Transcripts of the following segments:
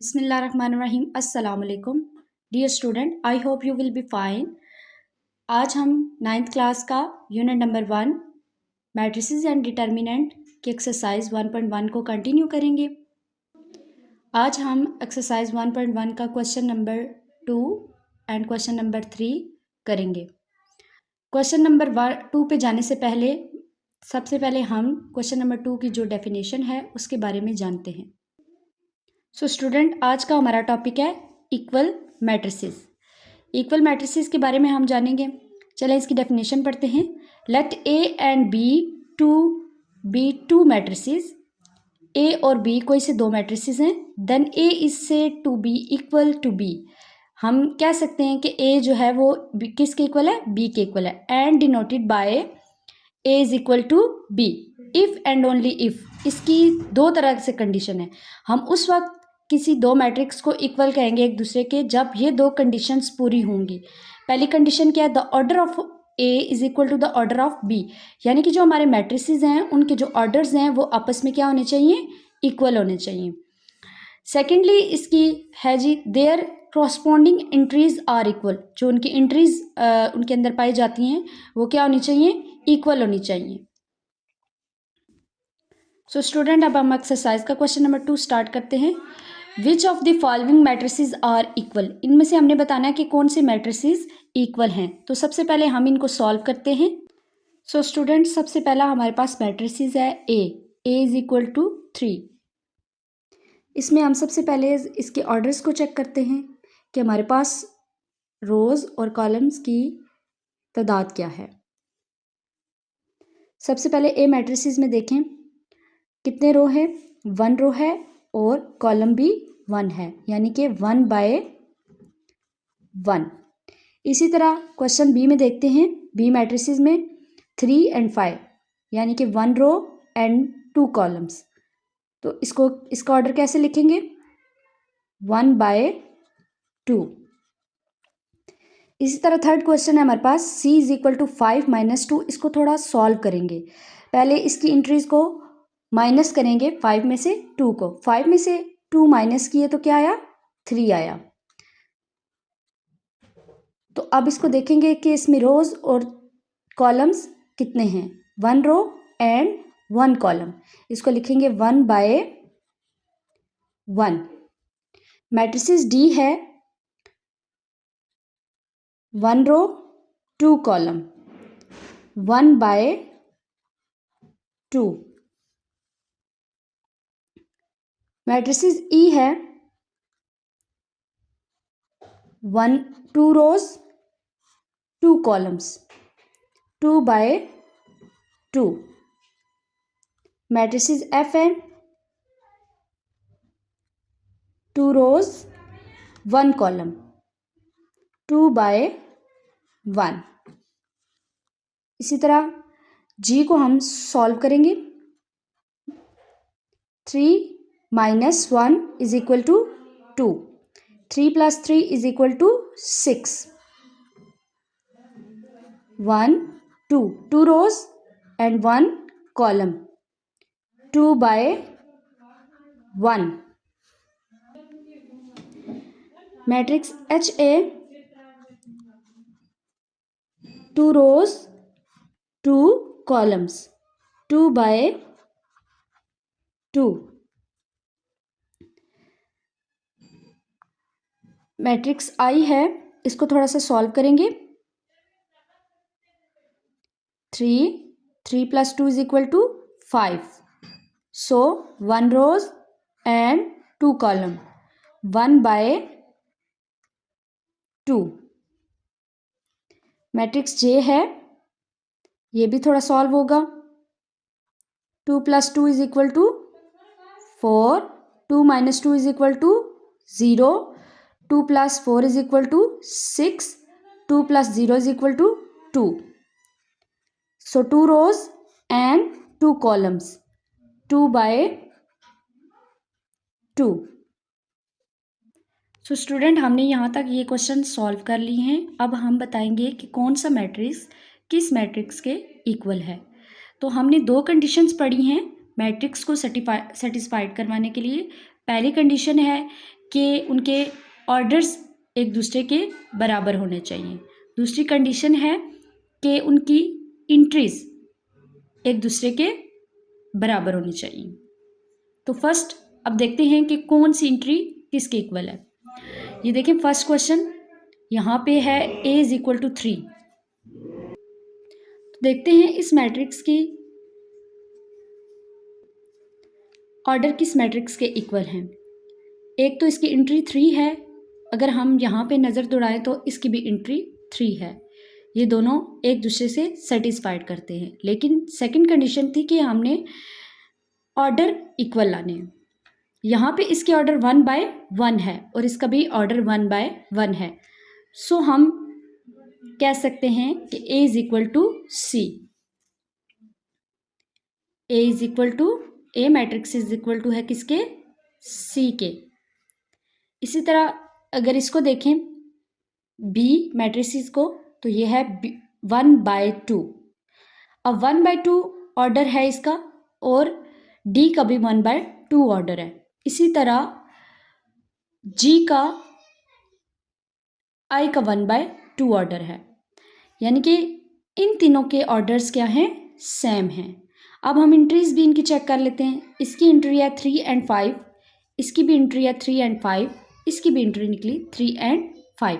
बिस्मिल्लाहिर्रहमानिर्रहीम। अस्सलाम वालेकुम dear student, I hope you will be fine. आज हम 9th क्लास का unit number 1 matrices and determinant की एक्सरसाइज 1.1 को कंटिन्यू करेंगे। आज हम एक्सरसाइज 1.1 का question number 2 and question number 3 करेंगे। क्वेश्चन नंबर 2 पे जाने से पहले सबसे पहले हम क्वेश्चन नंबर 2 की जो डेफिनेशन है उसके बारे में जानते हैं। सो स्टूडेंट, आज का हमारा टॉपिक है इक्वल मैट्रिसेस। इक्वल मैट्रिसेस के बारे में हम जानेंगे। चलें इसकी डेफिनेशन पढ़ते हैं। Let A and B two matrices. A और बी कोई से दो मैट्रिसेस हैं। Then A is said to be equal to B. हम कह सकते हैं कि ए जो है वो किसके इक्वल है? बी के इक्वल है। And denoted by A is equal to B if and only if. इसकी दो तरह से कंडीशन है। हम उस वक्त किसी दो मैट्रिक्स को इक्वल कहेंगे एक दूसरे के जब ये दो कंडीशंस पूरी होंगी। पहली कंडीशन क्या है? The order of A is equal to the order of B. यानी कि जो हमारे मैट्रिसेस हैं उनके जो ऑर्डर्स हैं वो आपस में क्या होने चाहिए? इक्वल होने चाहिए। सेकेंडली इसकी है जी their corresponding entries are equal. जो उनकी एंट्रीज उनके अंदर पाई जाती हैं वो क्या होनी चाहिए? इक्वल होनी चाहिए। सो स्टूडेंट, अब हम एक्सरसाइज का क्वेश्चन नंबर 2 स्टार्ट करते हैं। Which of the following matrices are equal. इनमें से हमने बताना है कि कौन से मैट्रिसेस इक्वल हैं। तो सबसे पहले हम इनको सॉल्व करते हैं। सो स्टूडेंट, सबसे पहला हमारे पास मैट्रिसेस है ए इज इक्वल टू 3। इसमें हम सबसे पहले इसके ऑर्डर्स को चेक करते हैं कि हमारे पास रोज और कॉलम्स की तादाद क्या है। सबसे पहले ए मैट्रिसेस में देखें कितने रो है? 1 रो है और कॉलम भी 1 है, यानी कि 1/1। इसी तरह क्वेश्चन बी में देखते हैं। बी मैट्रिसेस में 3 and 5, यानी कि 1 रो एंड 2 कॉलम्स। तो इसका ऑर्डर कैसे लिखेंगे? 1/2। इसी तरह थर्ड क्वेश्चन है हमारे पास सी इज इक्वल टू 5 - 2। इसको थोड़ा सॉल्व करेंगे। पहले इसकी एंट्रीज को माइनस करेंगे 5 में से 2 को। 5 में से 2 माइनस किए तो क्या आया? 3 आया। तो अब इसको देखेंगे कि इसमें रोज और कॉलम्स कितने हैं। 1 रो एंड 1 कॉलम। इसको लिखेंगे 1/1। मैट्रिसेस डी है 1 रो 2 कॉलम 1/2। मैट्रिसेस ई है 2 रोज 2 कॉलम्स 2/2। मैट्रिसेस एफ है 2 रोज 1 कॉलम 2/1। इसी तरह जी को हम सॉल्व करेंगे। 3 - 1 is equal to 2। 3 + 3 is equal to 6। 1 2 2 rows and 1 column 2/1। Matrix H has 2 rows 2 columns 2/2। Matrix I है, इसको थोड़ा सा सॉल्व करेंगे। 3 + 2 is equal to 5। So 1 rows and 2 column 1/2। Matrix J है, ये भी थोड़ा सॉल्व होगा। 2 + 2 is equal to 4। 2 - 2 is equal to 0। 2 + 4 is equal to 6। 2 + 0 is equal to 2। So 2 rows and 2 columns 2/2। So student, हमने यहाँ तक ये क्वेश्चन सॉल्व कर लिए हैं। अब हम बताएंगे कि कौन सा मैट्रिक्स किस मैट्रिक्स के इक्वल है। तो हमने दो कंडीशंस पढ़ी हैं मैट्रिक्स को सेटिस्फाइड करवाने के लिए। पहली कंडीशन है कि उनके ऑर्डर्स एक दूसरे के बराबर होने चाहिए। दूसरी कंडीशन है कि उनकी एंट्रीज एक दूसरे के बराबर होनी चाहिए। तो फर्स्ट अब देखते हैं कि कौन सी एंट्री किसके इक्वल है। ये देखें फर्स्ट क्वेश्चन यहाँ पे है a इज इक्वल टू 3। तो देखते हैं इस मैट्रिक्स की ऑर्डर किस मैट्रिक्स के इक्वल हैं। एक तो इसकी एंट्री 3 है, अगर हम यहाँ पे नज़र दौड़ाएं तो इसकी भी एंट्री 3 है। ये दोनों एक दूसरे से सेटिस्फाइड करते हैं। लेकिन सेकंड कंडीशन थी कि हमने ऑर्डर इक्वल लाने हैं। यहाँ पे इसके ऑर्डर 1/1 है और इसका भी ऑर्डर 1/1 है। सो हम कह सकते हैं कि a is equal to C. a is equal to a matrix is equal to है किसके, c के। इसी तरह अगर इसको देखें b मैट्रिक्स को, तो ये है 1/2। अब 1/2 ऑर्डर है इसका और d का भी 1/2 ऑर्डर है। इसी तरह g का i का 1/2 ऑर्डर है, यानी कि इन तीनों के ऑर्डर्स क्या हैं, सेम हैं। अब हम एंट्रीज भी इनकी चेक कर लेते हैं। इसकी एंट्री है 3 और 5, इसकी भी एंट्री है 3 और 5, इसकी भी एंट्री निकली 3 और 5।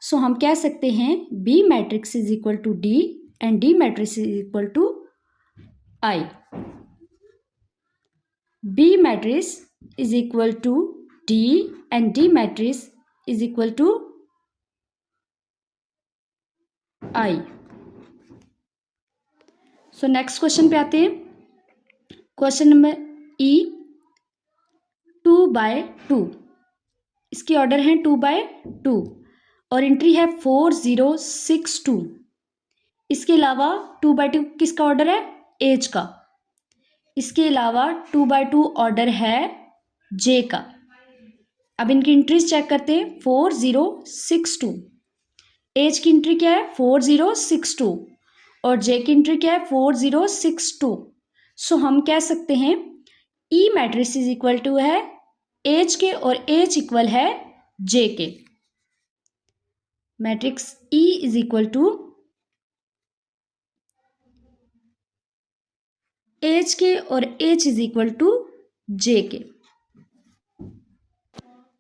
सो हम कह सकते हैं B matrix is equal to D and D matrix is equal to I. B matrix is equal to D and D matrix is equal to I. So next question पे आते हैं। Question number E 2/2। इसकी order है 2/2 और entry है 4062। इसके अलावा 2/2 किसका ऑर्डर है, एज का। इसके अलावा 2/2 ऑर्डर है जे का। अब इनकी एंट्रीज चेक करते हैं। 4062 एज की एंट्री क्या है 4062 और जे की एंट्री क्या है 4062। सो हम कह सकते हैं E matrix is equal to है एज के और एज इक्वल है जे के। Matrix E is equal to H के और H is equal to J के।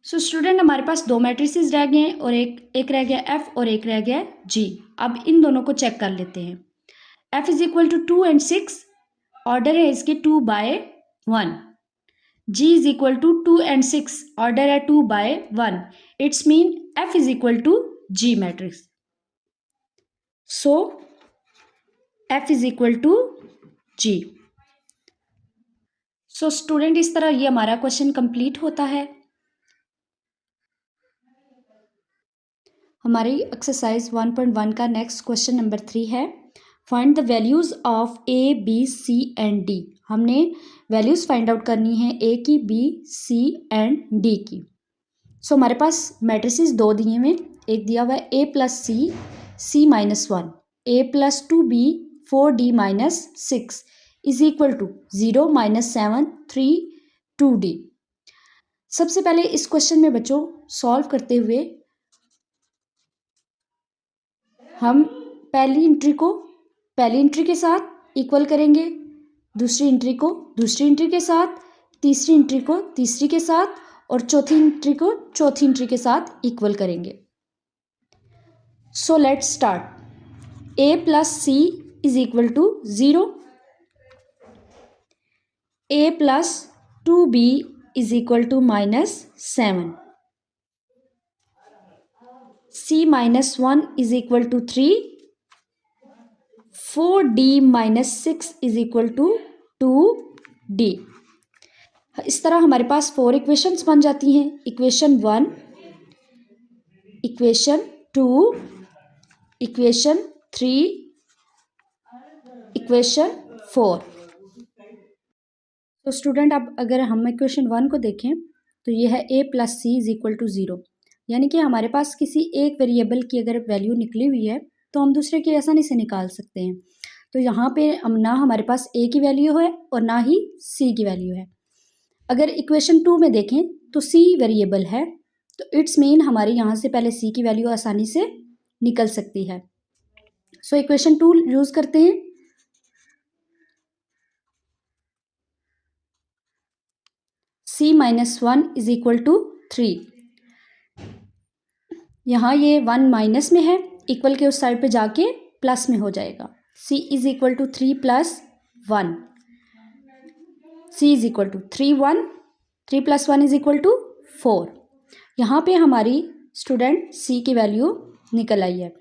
सो स्टूडेंट हमारे पास दो मैट्रिसेस रह गए हैं और एक रह गया एफ और एक रह गया जी। अब इन दोनों को चेक कर लेते हैं। एफ इज इक्वल टू 2 और 6, ऑर्डर है इसके 2/1। जी इज इक्वल टू 2 और 6, ऑर्डर है 2/1। It's mean F is equal to G matrix. So F is equal to G. So student इस तरह ये हमारा क्वेश्चन कंप्लीट होता है। हमारी एक्सरसाइज 1.1 का नेक्स्ट क्वेश्चन नंबर 3 है। Find the values of A B C and D. हमने वैल्यूज फाइंड आउट करनी है ए की, बी सी एंड डी की। सो हमारे पास मैट्रिसेस दो दिए हुए, एक दिया हुआ है a plus c, c minus 1, a plus 2b 4d minus 6 is equal to 0 minus 7 3 2d। सबसे पहले इस क्वेश्चन में बच्चों सॉल्व करते हुए हम पहली एंट्री के साथ इक्वल करेंगे, दूसरी एंट्री को दूसरी एंट्री के साथ, तीसरी एंट्री को तीसरी के साथ और चौथी एंट्री को चौथी एंट्री के साथ इक्वल करेंगे। So let's start. A plus C is equal to 0, A plus 2b is equal to -7, c minus 1 is equal to 3, 4d minus 6 is equal to 2d। इस तरह हमारे पास 4 इक्वेशंस बन जाती हैं। Equation 1, equation 2, equation 3, equation 4। तो student अब अगर हम इक्वेशन 1 को देखें तो ये है a plus C is equal to 0, यानी कि हमारे पास किसी एक वेरिएबल की अगर वैल्यू निकली हुई है तो हम दूसरे की आसानी से निकाल सकते हैं। तो यहाँ पे ना हमारे पास a की वैल्यू है और ना ही c की वैल्यू है। अगर इक्वेशन 2 में देखें तो c वेरिएबल है, तो इट्स मीन हमारे यहाँ से पहले c की वैल्यू आसानी से निकल सकती है। सो इक्वेशन 2 यूज करते हैं। c minus 1 is equal to 3। यहाँ ये 1 माइनस में है, इक्वल के उस साइड पे जाके प्लस में हो जाएगा। c is equal to 3 plus 1। c is equal to 3 plus 1 is equal to 4। यहाँ पे हमारी स्टूडेंट c की वैल्यू निकल आई है।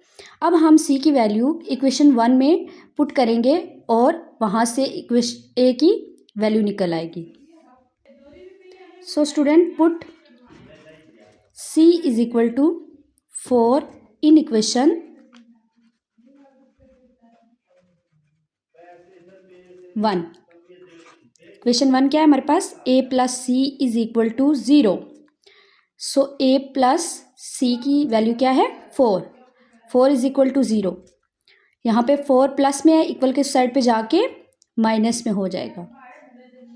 अब हम c की वैल्यू इक्वेशन 1 में पुट करेंगे और वहाँ से इक्वेशन a की वैल्यू निकल आएगी। So student put c is equal to 4 in equation 1। Equation 1 क्या है हमारे पास, a plus C is equal to 0। So a plus c की वैल्यू क्या है 4 इज इक्वल टू 0। यहाँ पे 4 प्लस में है, इक्वल के साइड पे जाके माइनस में हो जाएगा,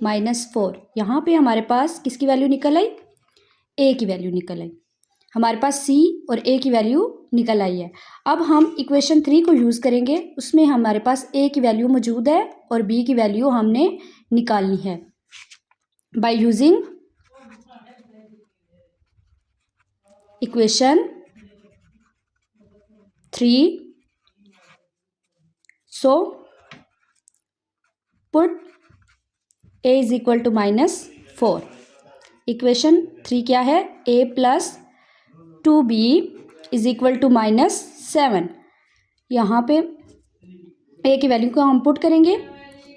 -4। यहाँ पे हमारे पास किसकी वैल्यू निकल आई, a की वैल्यू निकल आई। हमारे पास c और a की वैल्यू निकल आई है। अब हम इक्वेशन 3 को यूज़ करेंगे, उसमें हमारे पास a की वैल्यू मौजूद है और b की वैल्यू हमने निकालनी है by using equation 3। So put a is equal to -4। Equation 3 क्या है, a plus 2b is equal to -7। यहाँ पे a की वैल्यू को हम पुट करेंगे,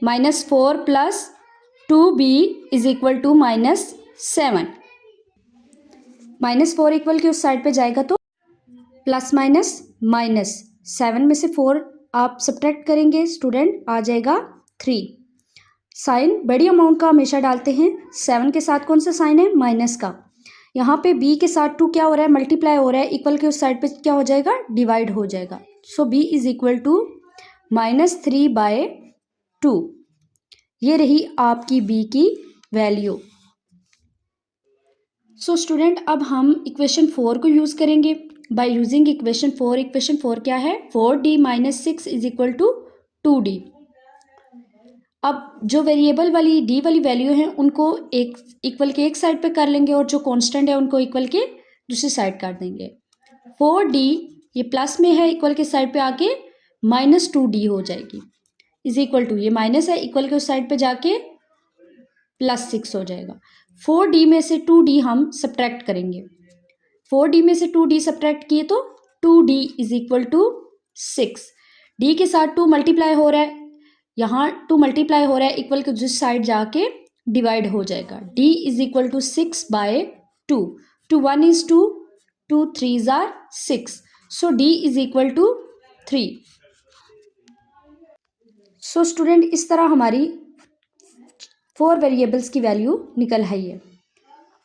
-4 plus 2b is equal to -7। -4 equal के उस साइड पे जाएगा तो प्लस माइनस 7 में से 4 आप सब्ट्रैक्ट करेंगे स्टूडेंट, आ जाएगा 3। साइन बड़ी अमाउंट का हमेशा डालते हैं, 7 के साथ कौन सा साइन है, माइनस का। यहाँ पे b के साथ 2 क्या हो रहा है, मल्टीप्लाई हो रहा है, इक्वल के उस साइड पे क्या हो जाएगा, डिवाइड हो जाएगा। सो b इज इक्वल टू -3/2। ये रही आपकी b की वैल्यू। सो स्टूडेंट अब हम इक्वेशन 4 को यूज़ करेंगे बाय यूजिंग इक्वेशन 4। इक्वेशन 4 क्या है, 4d - 6 is equal to 2d। अब जो वेरिएबल वाली d वाली वैल्यू है उनको एक इक्वल के एक साइड पे कर लेंगे और जो कांस्टेंट है उनको इक्वल के दूसरी साइड कर देंगे। 4d ये प्लस में है, इक्वल के साइड पे आके -2d हो जाएगी, इज इक्वल टू ये माइनस है, इक्वल के उस साइड पे जाके +6 हो जाएगा। 4d में से 2d हम सब्ट्रैक्ट करेंगे, 4d में से 2d सब्ट्रैक्ट किए तो 2d is equal to 6। d के साथ 2 मल्टीप्लाई हो रहा है, यहाँ 2 मल्टीप्लाई हो रहा है, इक्वल के जिस साइड जाके डिवाइड हो जाएगा। d is equal to 6/2। 2 1 इज 2, 2 3s are 6। So d is equal to 3। So student इस तरह हमारी 4 वेरिएबल्स की वैल्यू निकल आई है।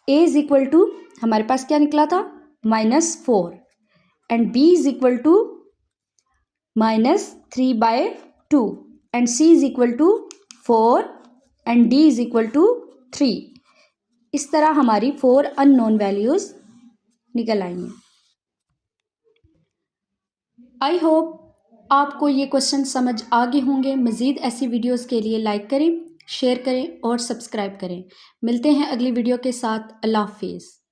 a इज इक्वल टू हमारे पास क्या निकला था, -4 and b is equal to -3/2 and c is equal to 4 and d is equal to 3। इस तरह हमारी 4 अननोन वैल्यूज निकल आई हैं। आई होप आपको ये क्वेश्चन समझ आ गए होंगे। मज़ीद ऐसी वीडियोस के लिए लाइक करें, शेयर करें और सब्सक्राइब करें। मिलते हैं अगली वीडियो के साथ। अल्लाह हाफिज़।